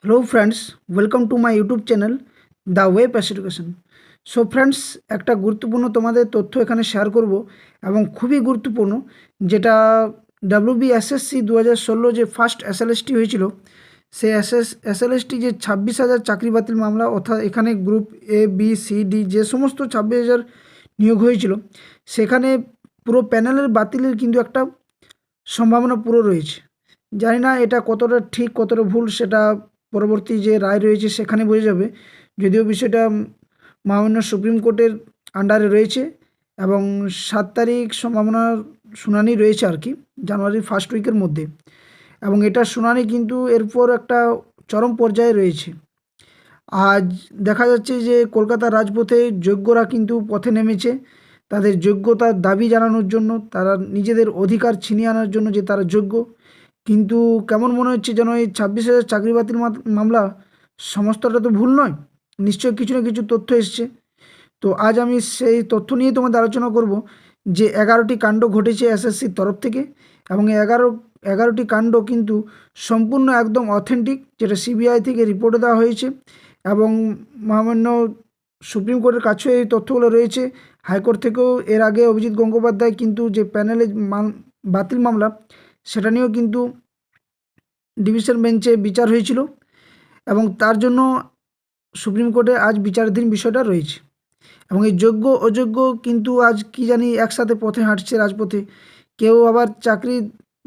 Hello friends, welcome to my YouTube channel the web education. So friends, একটা গুরুত্বপূর্ণ তোমাদের তথ্য এখানে শেয়ার করব এবং খুবই গুরুত্বপূর্ণ, যেটা WBSSC 2016 যে ফার্স্ট এসএলএসটি হয়েছিল, সেই এসএলএসটি যে 26,000 চাকরি বাতিল মামলা, অর্থাৎ এখানে group A B C D যে সমস্ত 26,000 নিয়োগ হয়েছিল, সেখানে পুরো প্যানেলের বাতিলের কিন্তু একটা সম্ভাবনা পুরো রয়েছে। জানি না এটা কতটা ঠিক কতটা ভুল, সেটা পরবর্তী যে রায় রয়েছে সেখানে বোঝা যাবে। যদিও বিষয়টা মহামান্য সুপ্রিম কোর্টের আন্ডারে রয়েছে এবং 7 তারিখ সম্ভাবনার শুনানি রয়েছে আর কি, জানুয়ারির ফার্স্ট উইকের মধ্যে। এবং এটার শুনানি কিন্তু এরপর একটা চরম পর্যায়ে রয়েছে। আজ দেখা যাচ্ছে যে কলকাতার রাজপথে যোগ্যরা কিন্তু পথে নেমেছে তাদের যোগ্যতার দাবি জানানোর জন্য, তারা নিজেদের অধিকার ছিনিয়ে আনার জন্য যে তারা যোগ্য। কিন্তু কেমন মনে হচ্ছে যেন এই 26,000 চাকরি বাতিল মামলা সমস্তটা তো ভুল নয়, নিশ্চয়ই কিছু না কিছু তথ্য এসছে। তো আজ আমি সেই তথ্য নিয়ে তোমাদের আলোচনা করব যে 11টি কাণ্ড ঘটেছে এসএসসির তরফ থেকে, এবং এই 11টি কাণ্ড কিন্তু সম্পূর্ণ একদম অথেন্টিক, যেটা সিবিআই থেকে রিপোর্টে দেওয়া হয়েছে এবং মহামান্য সুপ্রিম কোর্টের কাছেও এই তথ্যগুলো রয়েছে। হাইকোর্ট থেকেও এর আগে অভিজিৎ গঙ্গোপাধ্যায় কিন্তু যে প্যানেলে বাতিল মামলা, সেটা নিয়েও কিন্তু ডিভিশন বেঞ্চে বিচার হয়েছিল এবং তার জন্য সুপ্রিম কোর্টে আজ বিচারাধীন বিষয়টা রয়েছে। এবং এই যোগ্য অযোগ্য কিন্তু আজ কি জানি একসাথে পথে হাঁটছে রাজপথে, কেউ আবার চাকরি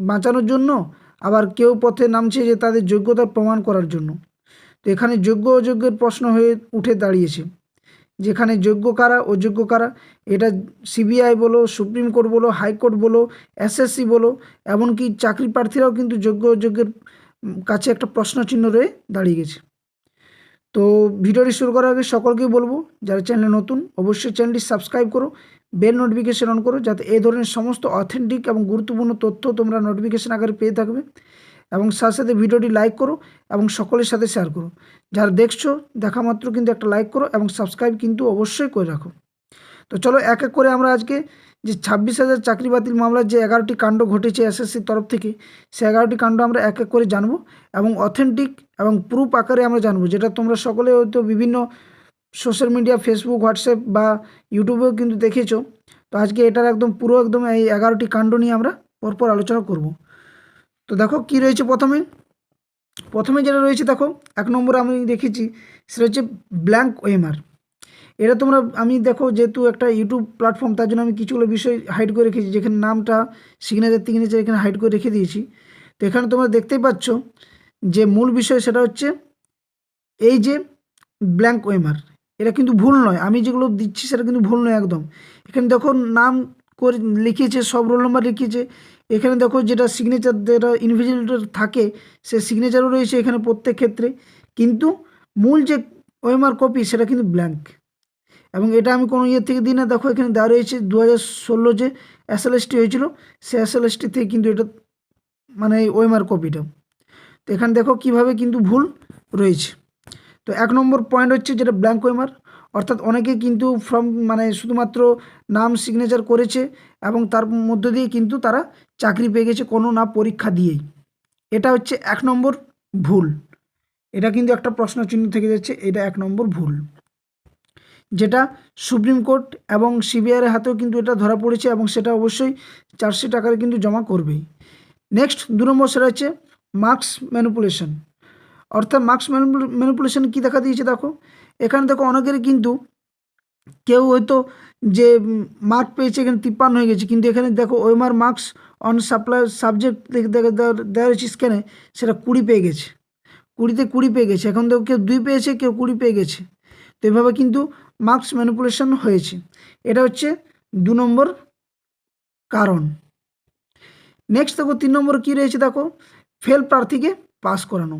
বাঁচানোর জন্য, আবার কেউ পথে নামছে যে তাদের যোগ্যতা প্রমাণ করার জন্য। তো এখানে যোগ্য অযোগ্যের প্রশ্ন হয়ে উঠে দাঁড়িয়েছে, যেখানে যোগ্য কারা অযোগ্য কারা, এটা সিবিআই বলো, সুপ্রিম কোর্ট বলো, হাইকোর্ট বলো, এসএসসি বলো, এমনকি চাকরি প্রার্থীরাও কিন্তু যোগ্য অযোগ্যের কাছে একটা প্রশ্নচিহ্ন রয়ে দাঁড়িয়ে গেছে। তো ভিডিওটি শুরু করার আগে সকলকেই বলবো, যারা চ্যানেলে নতুন অবশ্যই চ্যানেলটি সাবস্ক্রাইব করো, বেল নোটিফিকেশন অন করো, যাতে এই ধরনের সমস্ত অথেন্টিক এবং গুরুত্বপূর্ণ তথ্য তোমরা নোটিফিকেশন আকারে পেয়ে থাকবে। এবং সাথে সাথে ভিডিওটি লাইক করো এবং সকলের সাথে শেয়ার করো। যারা দেখছো দেখা মাত্র কিন্তু একটা লাইক করো এবং সাবস্ক্রাইব কিন্তু অবশ্যই করে রাখো। তো চলো এক এক করে আমরা আজকে যে 26,000 চাকরি বাতিল মামলার যে 11টি কাণ্ড ঘটেছে এসএসসির তরফ থেকে, সে 11টি কাণ্ড আমরা এক এক করে জানবো এবং অথেন্টিক এবং প্রুফ আকারে আমরা জানবো, যেটা তোমরা সকলে হয়তো বিভিন্ন সোশ্যাল মিডিয়া ফেসবুক হোয়াটসঅ্যাপ বা ইউটিউবেও কিন্তু দেখেছো। তো আজকে এটার একদম পুরো একদম এই 11টি কাণ্ড নিয়ে আমরা পরপর আলোচনা করব। তো দেখো কি রয়েছে। প্রথমে যেটা রয়েছে দেখো, 1 নম্বরে আমি দেখেছি, সেটা হচ্ছে ব্ল্যাঙ্ক ওএমআর। এটা তোমরা আমি দেখো যেহেতু একটা ইউটিউব প্ল্যাটফর্ম, তার জন্য আমি কিছুগুলো বিষয় হাইড করে রেখেছি, যেখানে নামটা সিগনেচার এখানে হাইড করে রেখে দিয়েছি। তো এখানে তোমরা দেখতেই পাচ্ছ যে মূল বিষয় সেটা হচ্ছে এই যে ব্ল্যাঙ্ক ওএমআর, এটা কিন্তু ভুল নয়, আমি যেগুলো দিচ্ছি সেটা কিন্তু ভুল নয় একদম। এখানে দেখো নাম করে লিখিয়েছে, সব রোল নাম্বার লিখিয়েছে। এখানে দেখো যেটা সিগনেচার, যেটা ইনভিজিলেটর থাকে, সে সিগনেচারও রয়েছে এখানে প্রত্যেক ক্ষেত্রে, কিন্তু মূল যে ওএমআর কপি সেটা কিন্তু ব্ল্যাঙ্ক। এবং এটা আমি কোনো ইয়ে থেকে দিই না, দেখো এখানে দেওয়া রয়েছে 2016 যে এসএলএসটি হয়েছিল, সে এসএলএসটি থেকে কিন্তু এটা মানে ওএমআর কপিটা। তো এখানে দেখো কিভাবে কিন্তু ভুল রয়েছে। তো 1 নম্বর পয়েন্ট হচ্ছে যেটা ব্ল্যাঙ্ক ওএমআর, অর্থাৎ অনেকে কিন্তু ফর্ম মানে শুধুমাত্র নাম সিগনেচার করেছে এবং তার মধ্য দিয়ে কিন্তু তারা চাকরি পেয়ে গেছে কোনো না পরীক্ষা দিয়েই। এটা হচ্ছে 1 নম্বর ভুল। এটা কিন্তু একটা প্রশ্নচিহ্ন থেকে যাচ্ছে, এটা 1 নম্বর ভুল, যেটা সুপ্রিম কোর্ট এবং সিবিআইয়ের হাতেও কিন্তু এটা ধরা পড়েছে এবং সেটা অবশ্যই চার্জশিট আকারে কিন্তু জমা করবেই। নেক্সট 2 নম্বর সেটা হচ্ছে মার্কস ম্যানিপুলেশন। অর্থাৎ মার্কস ম্যানিপুলেশন কী দেখা দিয়েছে দেখো, এখানে দেখো অনেকেরই কিন্তু কেউ হয়তো যে মার্ক পেয়েছে এখানে 53 হয়ে গেছে, কিন্তু এখানে দেখো ওএমআর মার্কস অন সাবজেক্ট দেওয়া রয়েছে স্ক্যানে, সেটা 20 পেয়ে গেছে, 20তে 20 পেয়ে গেছে। এখন দেখো কেউ 2 পেয়েছে, কেউ 20 পেয়ে গেছে। তো এভাবে কিন্তু মার্কস ম্যানিপুলেশন হয়েছে। এটা হচ্ছে 2 নম্বর কারণ। নেক্সট দেখো 3 নম্বর কী রয়েছে দেখো, ফেল প্রার্থীকে পাস করানো।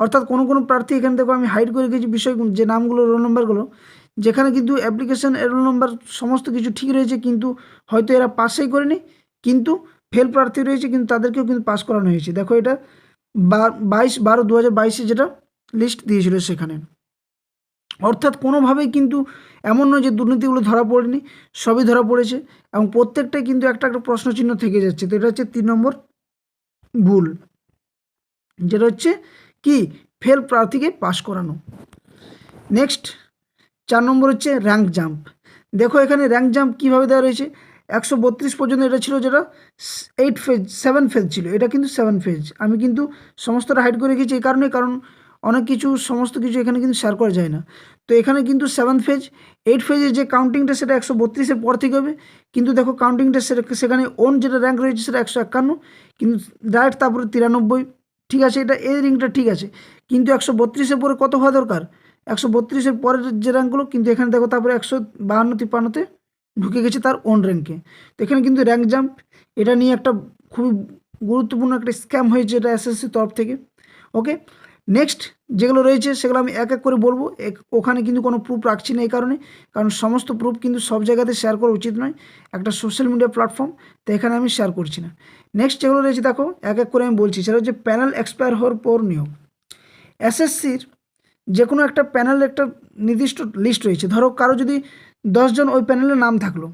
অর্থাৎ কোনো প্রার্থী, এখানে দেখো আমি হাইড করে রেখেছি বিষয়গুলো, যে নামগুলো রোল নম্বরগুলো, যেখানে কিন্তু অ্যাপ্লিকেশন রোল নম্বর সমস্ত কিছু ঠিক রয়েছে, কিন্তু হয়তো এরা পাসই করেনি, কিন্তু ফেল প্রার্থী রয়েছে, কিন্তু তাদেরকেও কিন্তু পাস করানো হয়েছে। দেখো এটা 22/12/2022 যেটা লিস্ট দিয়েছিল সেখানে। অর্থাৎ কোনোভাবেই কিন্তু এমন নয় যে দুর্নীতিগুলো ধরা পড়েনি, সবই ধরা পড়েছে এবং প্রত্যেকটাই কিন্তু একটা একটা প্রশ্নচিহ্ন থেকে যাচ্ছে। তো এটা হচ্ছে 3 নম্বর ভুল, যেটা হচ্ছে কি ফেল প্রার্থীকে পাস করানো। নেক্সট 4 নম্বর হচ্ছে র্যাঙ্ক জাম্প। দেখো এখানে র্যাঙ্ক জাম্প কীভাবে দেওয়া রয়েছে, 132 পর্যন্ত এটা ছিল, যেটা 7 ফেজ ছিল, এটা কিন্তু 7 ফেজ। আমি কিন্তু সমস্তটা হাইড করে রেখেছি এই কারণে, কারণ অনেক কিছু সমস্ত কিছু এখানে কিন্তু শেয়ার করা যায় না। তো এখানে কিন্তু 7 ফেজ, 8 ফেজের যে কাউন্টিংটা সেটা 132-এর পর থেকে হবে। কিন্তু দেখো কাউন্টিংটা সেখানে ওন যেটা র্যাঙ্ক রয়েছে সেটা 151, কিন্তু ডাইরেক্ট তারপরে 93। ঠিক আছে, এটা এই রিংটা ঠিক আছে, কিন্তু 132-এর পরে কত হওয়া দরকার, 132-এর পরের যে র্যাঙ্কগুলো, কিন্তু এখানে দেখো তারপরে 152-53-তে ঢুকে গেছে তার ওন র্যাঙ্কে। তো এখানে কিন্তু র্যাঙ্ক জাম্প এটা নিয়ে একটা খুবই গুরুত্বপূর্ণ একটা স্ক্যাম হয়েছে এটা এসএসসির তরফ থেকে। ওকে, নেক্সট যেগুলো রয়েছে সেগুলো আমি এক এক করে বলবো। ওখানে কিন্তু কোনো প্রুফ রাখছি না এই কারণে, কারণ সমস্ত প্রুফ কিন্তু সব জায়গাতে শেয়ার করা উচিত নয়, একটা সোশ্যাল মিডিয়া প্ল্যাটফর্ম, তো এখানে আমি শেয়ার করছি না। নেক্সট যেগুলো রয়েছে দেখো এক এক করে আমি বলছি, সেটা হচ্ছে প্যানেল এক্সপায়ার হওয়ার পর নিয়োগ। এসএসসির যে কোনো একটা প্যানেলের একটা নির্দিষ্ট লিস্ট রয়েছে, ধরো কারো যদি 10 জন ওই প্যানেলের নাম থাকলো,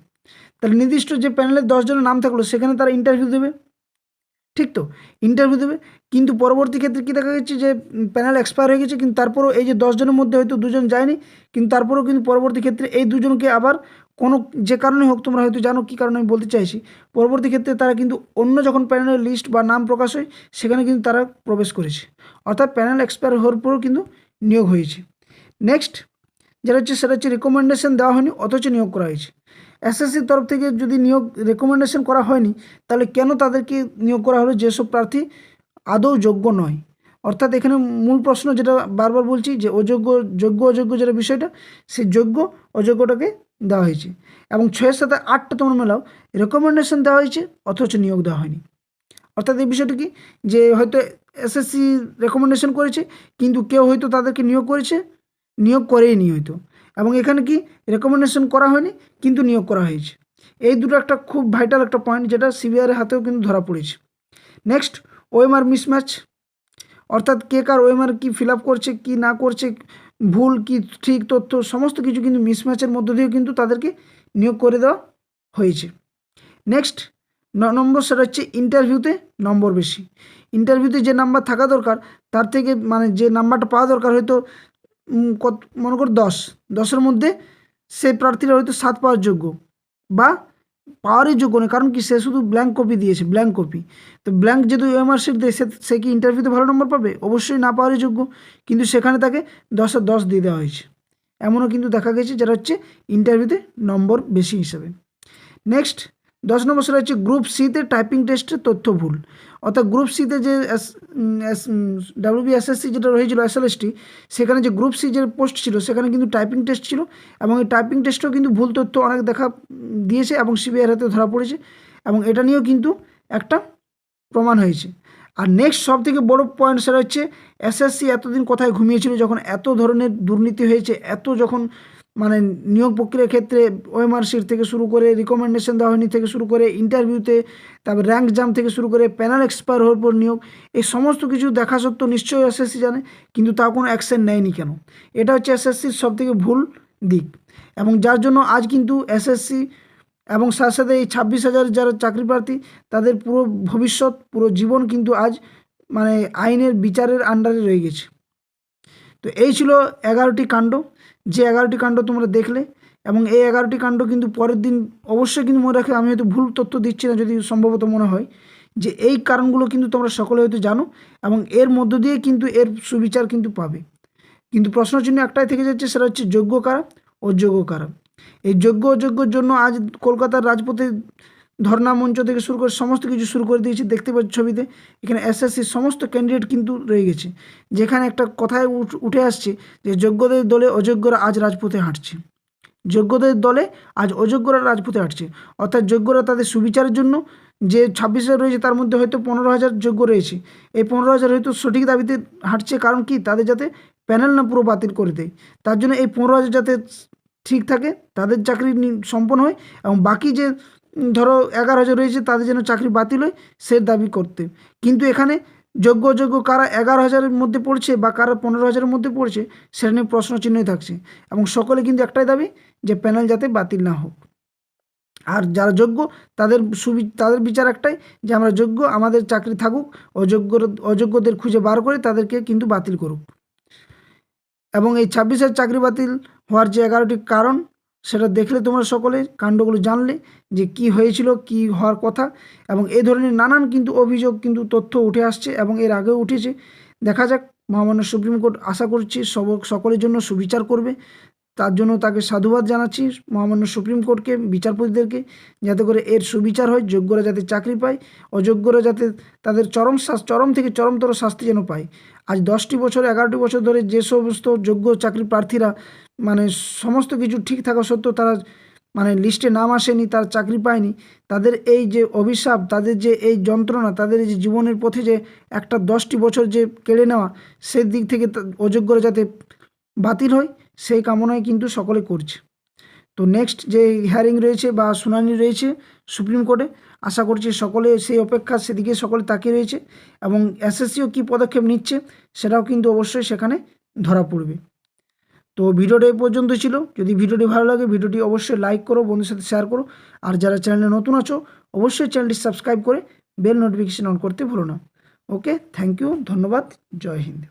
তাহলে নির্দিষ্ট যে প্যানেলের 10 জনের নাম থাকলো সেখানে তারা ইন্টারভিউ দেবে, ঠিক তো, ইন্টারভিউ দেবে। কিন্তু পরবর্তী ক্ষেত্রে কী দেখা যাচ্ছে যে প্যানেল এক্সপায়ার হয়ে গেছে, কিন্তু তারপরেও এই যে 10 জনের মধ্যে হয়তো 2 জন যায়নি, কিন্তু তারপরেও কিন্তু পরবর্তী ক্ষেত্রে এই 2 জনকে আবার কোনো যে কারণে হোক, তোমরা হয়তো জানো কী কারণে আমি বলতে চাইছি, পরবর্তী ক্ষেত্রে তারা কিন্তু অন্য যখন প্যানেলের লিস্ট বা নাম প্রকাশ হয় সেখানে কিন্তু তারা প্রবেশ করেছে, অর্থাৎ প্যানেল এক্সপায়ার হওয়ার পরেও কিন্তু নিয়োগ হয়েছে। নেক্সট যেটা হচ্ছে সেটা হচ্ছে রেকমেন্ডেশন দেওয়া হয়নি অথচ নিয়োগ করা হয়েছে। এসএসসির তরফ থেকে যদি নিয়োগ রেকমেন্ডেশন করা হয়নি, তাহলে কেন তাদেরকে নিয়োগ করা হলো যেসব প্রার্থী আদৌ যোগ্য নয়। অর্থাৎ এখানে মূল প্রশ্ন যেটা বারবার বলছি, যে অযোগ্য যেটা বিষয়টা, সেই যোগ্য অযোগ্যটাকে দেওয়া হয়েছে। এবং 6-এর সাথে 8টা তোমরা মেলাও, রেকমেন্ডেশন দেওয়া হয়েছে অথচ নিয়োগ দেওয়া হয়নি। অর্থাৎ এই বিষয়টা কি, যে হয়তো এসএসসি রেকমেন্ডেশন করেছে, কিন্তু কেউ হয়তো তাদেরকে নিয়োগ করেছে, নিয়োগ করেইনি হয়তো। এবং এখানে কি রেকমেন্ডেশন করা হয়নি কিন্তু নিয়োগ করা হয়েছে। এই দুটো একটা খুব ভাইটাল একটা পয়েন্ট, যেটা সিবিআইয়ের হাতেও কিন্তু ধরা পড়েছে। নেক্সট ওএমআর মিসম্যাচ, অর্থাৎ কে কার ওএমআর কি ফিল আপ করছে কি না করছে, ভুল কি ঠিক তথ্য, সমস্ত কিছু কিন্তু মিসম্যাচের মধ্য দিয়েও কিন্তু তাদেরকে নিয়োগ করে দেওয়া হয়েছে। নেক্সট 9 নম্বর, সেটা হচ্ছে ইন্টারভিউতে নম্বর বেশি। ইন্টারভিউতে যে নাম্বার থাকা দরকার তার থেকে, মানে যে নাম্বারটা পাওয়া দরকার হয়তো কত, মনে করো 10-10-এর মধ্যে সেই প্রার্থীরা হয়তো 7 পাওয়ার যোগ্য, বা পাওয়ারই যোগ্য নয়, কারণ কি সে শুধু ব্ল্যাঙ্ক কপি দিয়েছে, ব্ল্যাঙ্ক কপি। তো ব্ল্যাঙ্ক যদি ওএমআর শিট দেয়, সে কি ইন্টারভিউতে ভালো নম্বর পাবে? অবশ্যই না পাওয়ারই যোগ্য, কিন্তু সেখানে তাকে 10-এর 10 দিয়ে দেওয়া হয়েছে। এমনও কিন্তু দেখা গেছে, যেটা হচ্ছে ইন্টারভিউতে নম্বর বেশি হিসাবে। নেক্সট 10 নম্বর, সেটা হচ্ছে গ্রুপ সিতে টাইপিং টেস্টের তথ্য ভুল। অর্থাৎ গ্রুপ সিতে যে WBSSC যেটা রয়েছিল SLST, সেখানে যে গ্রুপ সি যে পোস্ট ছিল সেখানে কিন্তু টাইপিং টেস্ট ছিল, এবং এই টাইপিং টেস্টেও কিন্তু ভুল তথ্য অনেক দেখা দিয়েছে এবং সিবিআইয়ের হাতে ধরা পড়েছে, এবং এটা নিয়েও কিন্তু একটা প্রমাণ হয়েছে। আর নেক্সট সব থেকে বড়ো পয়েন্ট, সেটা হচ্ছে এসএসসি এতদিন কোথায় ঘুমিয়েছিল, যখন এত ধরনের দুর্নীতি হয়েছে, এত যখন মানে নিয়োগ প্রক্রিয়ার ক্ষেত্রে ওএমআর শিট থেকে শুরু করে, রিকমেন্ডেশন দেওয়া হয়নি থেকে শুরু করে, ইন্টারভিউতে, তারপর র্যাঙ্ক জাম থেকে শুরু করে, প্যানেল এক্সপায়ার হওয়ার পর নিয়োগ, এই সমস্ত কিছু দেখা সত্ত্বেও নিশ্চয়ই এসএসসি জানে, কিন্তু তাও কোনো অ্যাকশন নেয়নি কেন? এটা হচ্ছে এসএসসির সবথেকে ভুল দিক, এবং যার জন্য আজ কিন্তু এসএসসি এবং সাথে সাথে এই 26,000 যারা চাকরি প্রার্থী, তাদের পুরো ভবিষ্যৎ, পুরো জীবন কিন্তু আজ মানে আইনের বিচারের আন্ডারে রয়ে গেছে। তো এই ছিল 11টি কাণ্ড, যে 11টি কাণ্ড তোমরা দেখলে, এবং এই 11টি কাণ্ড কিন্তু পরের দিন অবশ্যই কিন্তু মনে রাখে, আমি হয়তো ভুল তথ্য দিচ্ছি না যদি সম্ভবত মনে হয়, যে এই কারণগুলো কিন্তু তোমরা সকলে হয়তো জানো, এবং এর মধ্য দিয়ে কিন্তু এর সুবিচার কিন্তু পাবে। কিন্তু প্রশ্নচিহ্ন একটাই থেকে যাচ্ছে, সেটা হচ্ছে যোগ্য কারা, অযোগ্য কারা। এই যোগ্য অযোগ্যর জন্য আজ কলকাতার রাজপথে ধর্ণা মঞ্চ থেকে শুরু করে সমস্ত কিছু শুরু করে দিয়েছে। দেখতে পাচ্ছ ছবিতে, এখানে এসএসসির সমস্ত ক্যান্ডিডেট কিন্তু রয়ে গেছে, যেখানে একটা কথায় উঠে আসছে যে যোগ্যদের দলে অযোগ্যরা আজ রাজপথে হাঁটছে, যোগ্যদের দলে আজ অযোগ্যরা রাজপথে হাঁটছে। অর্থাৎ যোগ্যরা তাদের সুবিচারের জন্য, যে 26,000 রয়েছে তার মধ্যে হয়তো 15,000 যোগ্য রয়েছে, এই 15,000 হয়তো সঠিক দাবিতে হাঁটছে, কারণ কি তাদের যাতে প্যানেল না পুরো বাতিল করে দেয়, তার জন্য এই 15,000 যাতে ঠিক থাকে, তাদের চাকরি সম্পন্ন হয়, এবং বাকি যে ধরো 11,000 রয়েছে তাদের যেন চাকরি বাতিল হয় সে দাবি করতে। কিন্তু এখানে যোগ্য অযোগ্য কারা 11,000-এর মধ্যে পড়ছে বা কারা 15,000-এর মধ্যে পড়ছে, সেটা নিয়ে প্রশ্নচিহ্নই থাকছে, এবং সকলে কিন্তু একটাই দাবি যে প্যানেল যাতে বাতিল না হোক। আর যারা যোগ্য তাদের বিচার একটাই যে আমরা যোগ্য, আমাদের চাকরি থাকুক, অযোগ্যদের খুঁজে বার করে তাদেরকে কিন্তু বাতিল করুক। এবং এই 26-এর চাকরি বাতিল হওয়ার যে 11টি কারণ, সেটা দেখলে তোমরা সকলে কাণ্ডগুলো জানলে যে কি হয়েছিল, কি হওয়ার কথা। এবং এই ধরনের নানান কিন্তু অভিযোগ কিন্তু তথ্য উঠে আসছে এবং এর আগেও উঠেছে। দেখা যাক, মহামান্য সুপ্রিম কোর্ট আশা করছি সকলের জন্য সুবিচার করবে। তার জন্য তাকে সাধুবাদ জানাচ্ছি মহামান্য সুপ্রিম কোর্টকে, বিচারপতিদেরকে, যাতে করে এর সুবিচার হয়, যোগ্যরা যাতে চাকরি পায়, অযোগ্যরা যাতে তাদের চরম থেকে চরমতর শাস্তি যেন পায়। আজ 10টি বছর 11টি বছর ধরে যে সমস্ত যোগ্য চাকরি প্রার্থীরা মানে সমস্ত কিছু ঠিক থাকা সত্ত্বেও তারা মানে লিস্টে নাম আসেনি, তার চাকরি পায়নি, তাদের এই যে অভিশাপ, তাদের যে এই যন্ত্রণা, তাদের এই যে জীবনের পথে যে একটা 10টি বছর যে কেড়ে নেওয়া, সেই দিক থেকে অযোগ্যরা যাতে বাতিল হয় সেই কামনায় কিন্তু সকলে করছে। তো নেক্সট যে হিয়ারিং রয়েছে বা শুনানি রয়েছে সুপ্রিম কোর্টে, আশা করছি সকলে সেই অপেক্ষা, সেদিকে সকলে তাকিয়ে রয়েছে এবং এসএসসিও কী পদক্ষেপ নিচ্ছে সেটাও কিন্তু অবশ্যই সেখানে ধরা পড়বে। তো ভিডিওটা এই পর্যন্ত ছিল। যদি ভিডিওটি ভালো লাগে ভিডিওটি অবশ্যই লাইক করো, বন্ধুদের সাথে শেয়ার করো। আর যারা চ্যানেলে নতুন আছো অবশ্যই চ্যানেলটি সাবস্ক্রাইব করে বেল নোটিফিকেশন অন করতে ভুলো না। ওকে, থ্যাংক ইউ, ধন্যবাদ, জয় হিন্দ।